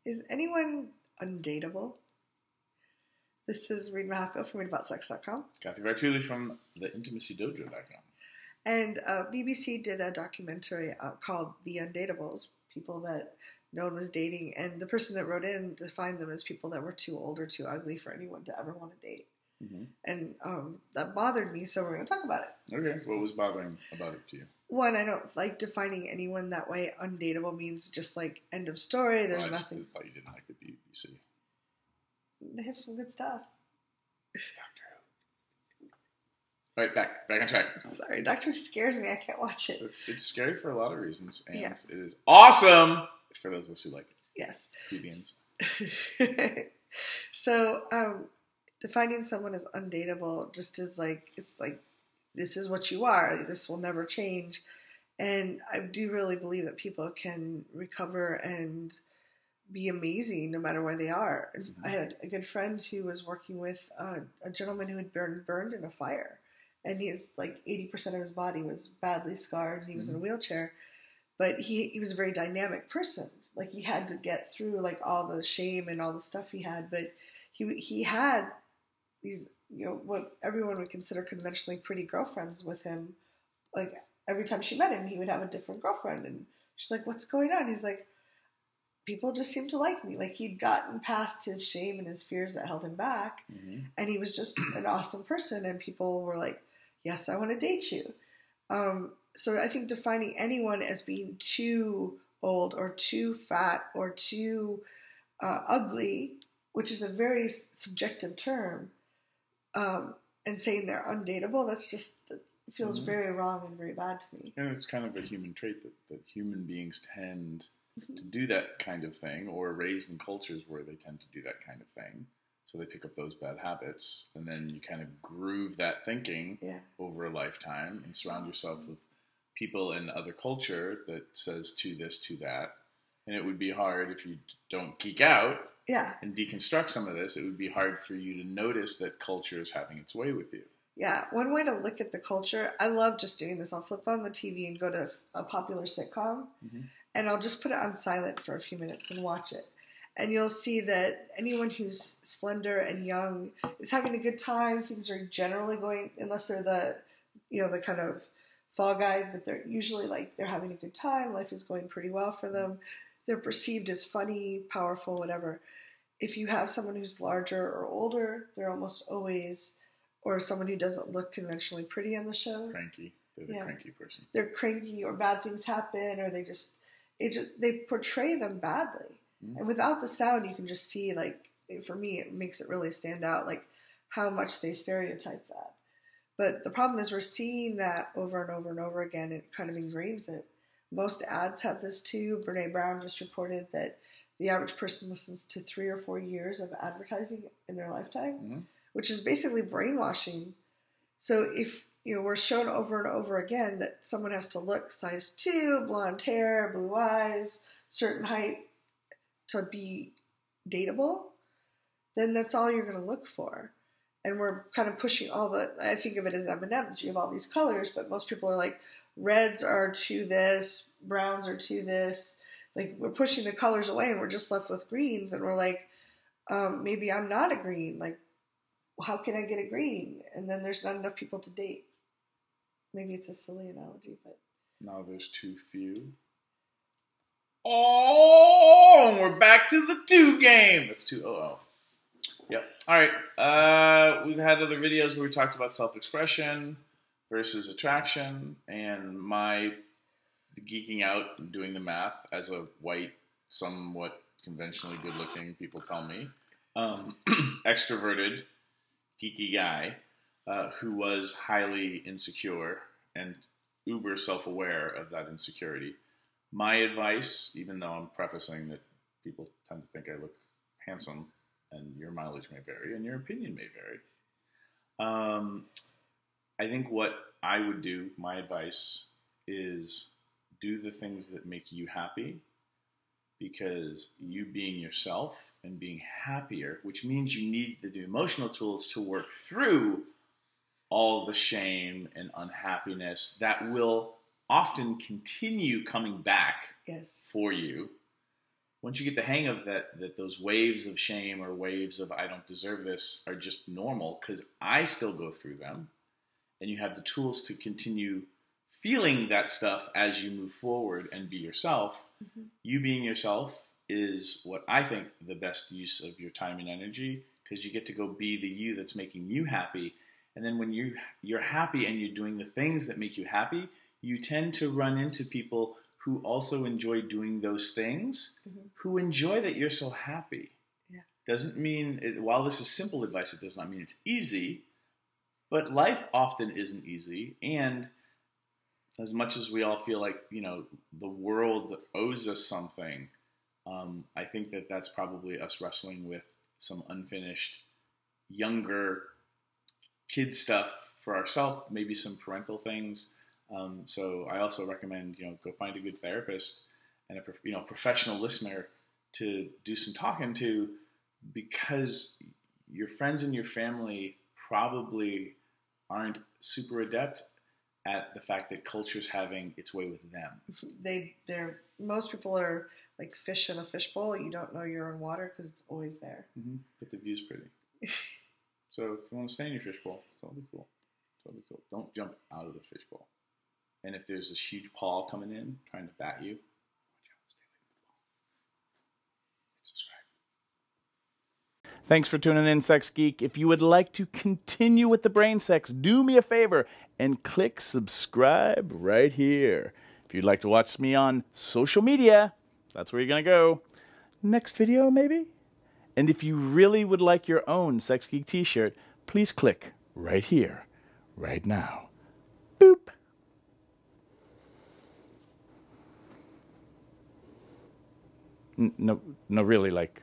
Is anyone undateable? This is Reid from ReidAboutSex.com. Cathy from the intimacydojo.com. And BBC did a documentary called The Undateables, people that no one was dating, and the person that wrote in defined them as people that were too old or too ugly for anyone to ever want to date. Mm-hmm. And that bothered me, so we're going to talk about it. Okay, what was bothering about it to you? One, I don't like defining anyone that way. Undateable means just like end of story. There's nothing. I thought you didn't like the BBC. They have some good stuff. All right, back on track. Sorry, Doctor Who scares me. I can't watch it. It's scary for a lot of reasons, and it is awesome for those of us who like it. Yes. Plebeians. So, defining someone as undateable just is like, it's like, this is what you are. This will never change. And I do really believe that people can recover and be amazing no matter where they are. Mm-hmm. I had a good friend who was working with a gentleman who had been burned in a fire. And he's like 80% of his body was badly scarred. And he was in a wheelchair. But he was a very dynamic person. Like he had to get through like all the shame and all the stuff he had. But he had these, what everyone would consider conventionally pretty girlfriends with him. Like every time she met him, he would have a different girlfriend. And she's like, what's going on? He's like, people just seem to like me. Like he'd gotten past his shame and his fears that held him back. Mm-hmm. And he was just an awesome person. And people were like, yes, I want to date you. So I think defining anyone as being too old or too fat or too ugly, which is a very subjective term, and saying they're undateable, that's just, it feels very wrong and very bad to me. And it's kind of a human trait that human beings tend to do that kind of thing, or are raised in cultures where they tend to do that kind of thing. So they pick up those bad habits, and then you kind of groove that thinking over a lifetime and surround yourself with people in other culture that says to this, to that. And it would be hard if you don't geek out and deconstruct some of this. It would be hard for you to notice that culture is having its way with you. Yeah, one way to look at the culture, I love just doing this. I'll flip on the TV and go to a popular sitcom, and I'll just put it on silent for a few minutes and watch it. And you'll see that anyone who's slender and young is having a good time. Things are generally going, unless they're the kind of fall guy, but they're usually like they're having a good time. Life is going pretty well for them. They're perceived as funny, powerful, whatever. If you have someone who's larger or older, they're almost always, or someone who doesn't look conventionally pretty on the show. Cranky. They're the cranky person. They're cranky, or bad things happen, or they portray them badly. And without the sound, you can just see, like, for me, it makes it really stand out, like, how much they stereotype that. But the problem is we're seeing that over and over and over again. It kind of ingrains it. Most ads have this, too. Brene Brown just reported that the average person listens to 3 or 4 years of advertising in their lifetime, which is basically brainwashing. So if, we're shown over and over again that someone has to look size 2, blonde hair, blue eyes, certain height, to be dateable, then that's all you're going to look for. And we're kind of pushing I think of it as M&Ms. You have all these colors, but most people are like, reds are to this, browns are to this. Like, we're pushing the colors away and we're just left with greens. And we're like, maybe I'm not a green. Like, how can I get a green? And then there's not enough people to date. Maybe it's a silly analogy, but. Now there's too few. Oh, and we're back to the 2 game. That's 2 OO. Yep. All right. We've had other videos where we talked about self-expression versus attraction, and the geeking out and doing the math as a white, somewhat conventionally good-looking, people tell me, extroverted, geeky guy who was highly insecure and uber self-aware of that insecurity. My advice, even though I'm prefacing that people tend to think I look handsome, and your mileage may vary, and your opinion may vary, I think what I would do, my advice, is do the things that make you happy, because you being yourself and being happier, which means you need the emotional tools to work through all the shame and unhappiness that will often continue coming back for you once you get the hang of that those waves of shame or waves of I don't deserve this are just normal, because I still go through them, and you have the tools to continue feeling that stuff as you move forward and be yourself. You being yourself is what I think the best use of your time and energy, because you get to go be the you that's making you happy. And then when you're happy and you're doing the things that make you happy, you tend to run into people who also enjoy doing those things, who enjoy that you're so happy. Yeah. Doesn't mean, while this is simple advice, it does not mean it's easy, but life often isn't easy. And as much as we all feel like, you know, the world owes us something, I think that that's probably us wrestling with some unfinished, younger kid stuff for ourselves, maybe some parental things. So I also recommend, you know, go find a good therapist and a professional listener to do some talking to, because your friends and your family probably aren't super adept at the fact that culture's having its way with them. Most people are like fish in a fishbowl. You don't know you're in water because it's always there. But the view's pretty. So if you want to stay in your fishbowl, totally cool. Totally cool. Don't jump out of the fishbowl. And if there's this huge paw coming in trying to bat you, watch out, stay away from the paw. And subscribe. Thanks for tuning in, Sex Geek. If you would like to continue with the brain sex, do me a favor and click subscribe right here. If you'd like to watch me on social media, that's where you're going to go. Next video, maybe? And if you really would like your own Sex Geek t-shirt, please click right here, right now. Boop. No, really, like,